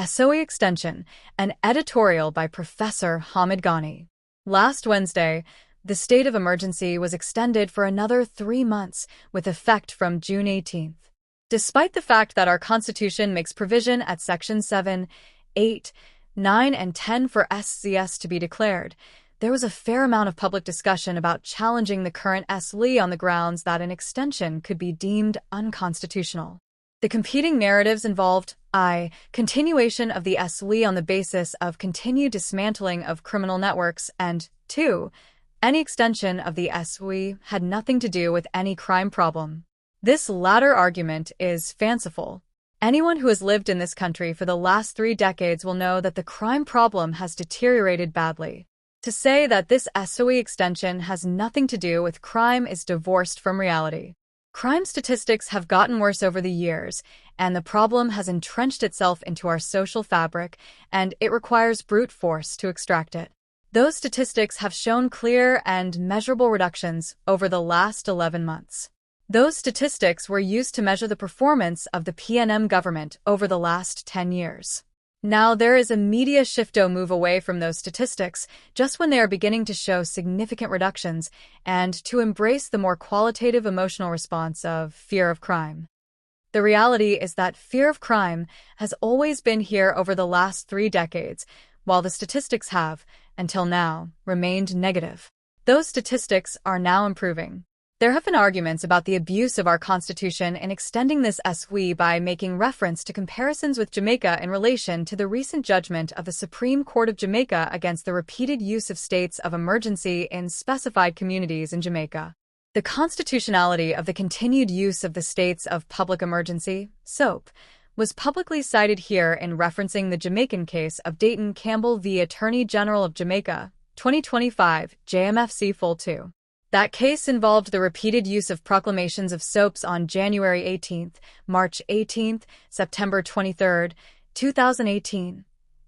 SOE Extension, an editorial by Professor Hamid Ghani. Last Wednesday, the state of emergency was extended for another 3 months, with effect from June 18th. Despite the fact that our Constitution makes provision at Section 7, 8, 9, and 10 for SCS to be declared, there was a fair amount of public discussion about challenging the current SOE on the grounds that an extension could be deemed unconstitutional. The competing narratives involved continuation of the SOE on the basis of continued dismantling of criminal networks, and 2, any extension of the SOE had nothing to do with any crime problem. This latter argument is fanciful. Anyone who has lived in this country for the last 3 decades will know that the crime problem has deteriorated badly. To say that this SOE extension has nothing to do with crime is divorced from reality. Crime statistics have gotten worse over the years, and the problem has entrenched itself into our social fabric, and it requires brute force to extract it. Those statistics have shown clear and measurable reductions over the last 11 months. Those statistics were used to measure the performance of the PNM government over the last 10 years. Now there is a media shifto move away from those statistics just when they are beginning to show significant reductions and to embrace the more qualitative emotional response of fear of crime. The reality is that fear of crime has always been here over the last 3 decades, while the statistics have, until now, remained negative. Those statistics are now improving. There have been arguments about the abuse of our Constitution in extending this SOE by making reference to comparisons with Jamaica in relation to the recent judgment of the Supreme Court of Jamaica against the repeated use of states of emergency in specified communities in Jamaica. The constitutionality of the continued use of the states of public emergency, SOP, was publicly cited here in referencing the Jamaican case of Dayton Campbell v. Attorney General of Jamaica, 2025, JMFC Full 2. That case involved the repeated use of proclamations of SOPs on January 18th, March 18th, September 23rd, 2018,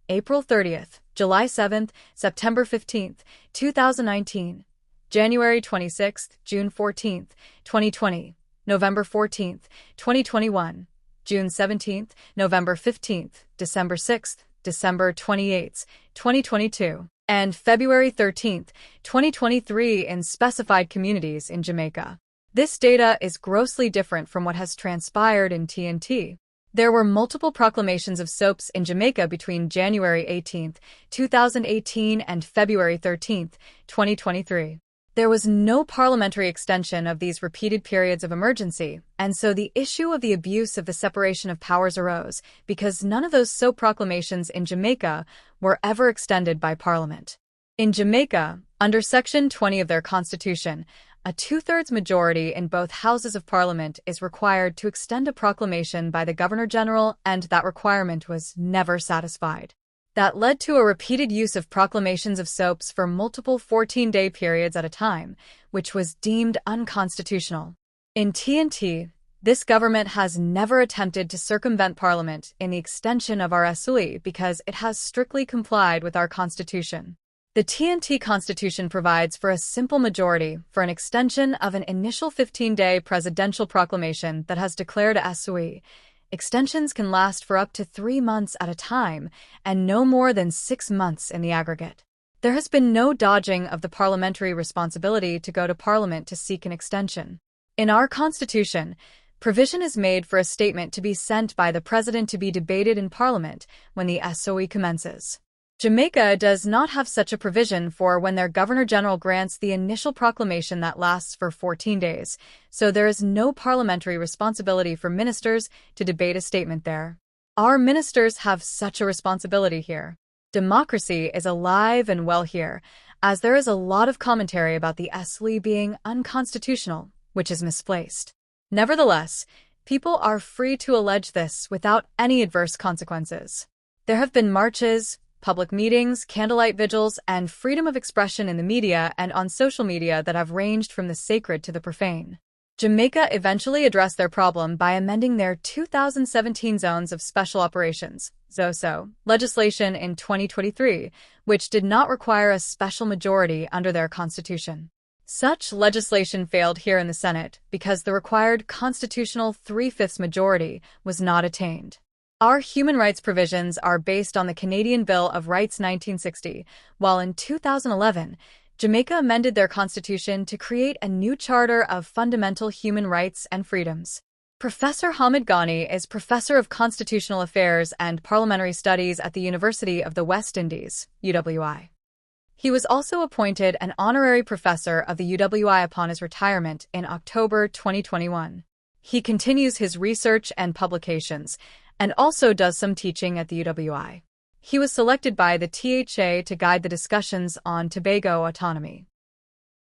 April 30th, July 7th, September 15th, 2019, January 26th, June 14th, 2020, November 14th, 2021, June 17th, November 15th, December 6th, December 28th, 2022. And February 13, 2023 in specified communities in Jamaica. This data is grossly different from what has transpired in TNT. There were multiple proclamations of SOPs in Jamaica between January 18, 2018 and February 13, 2023. There was no parliamentary extension of these repeated periods of emergency, and so the issue of the abuse of the separation of powers arose because none of those SOP proclamations in Jamaica were ever extended by Parliament. In Jamaica, under Section 20 of their Constitution, a 2/3 majority in both houses of Parliament is required to extend a proclamation by the Governor-General, and that requirement was never satisfied. That led to a repeated use of proclamations of SOPs for multiple 14-day periods at a time, which was deemed unconstitutional. In TNT, this government has never attempted to circumvent Parliament in the extension of our SOE because it has strictly complied with our Constitution. The TNT Constitution provides for a simple majority for an extension of an initial 15-day presidential proclamation that has declared a SOE. Extensions can last for up to 3 months at a time, and no more than 6 months in the aggregate. There has been no dodging of the parliamentary responsibility to go to Parliament to seek an extension. In our Constitution, provision is made for a statement to be sent by the President to be debated in Parliament when the SOE commences. Jamaica does not have such a provision for when their Governor-General grants the initial proclamation that lasts for 14 days, so there is no parliamentary responsibility for ministers to debate a statement there. Our ministers have such a responsibility here. Democracy is alive and well here, as there is a lot of commentary about the SOE being unconstitutional, which is misplaced. Nevertheless, people are free to allege this without any adverse consequences. There have been marches, public meetings, candlelight vigils, and freedom of expression in the media and on social media that have ranged from the sacred to the profane. Jamaica eventually addressed their problem by amending their 2017 Zones of Special Operations (ZOSO) legislation in 2023, which did not require a special majority under their constitution. Such legislation failed here in the Senate because the required constitutional 3/5 majority was not attained. Our human rights provisions are based on the Canadian Bill of Rights 1960, while in 2011, Jamaica amended their constitution to create a new Charter of Fundamental Human Rights and Freedoms. Professor Hamid Ghani is Professor of Constitutional Affairs and Parliamentary Studies at the University of the West Indies, UWI. He was also appointed an honorary professor of the UWI upon his retirement in October 2021. He continues his research and publications, and also does some teaching at the UWI. He was selected by the THA to guide the discussions on Tobago autonomy.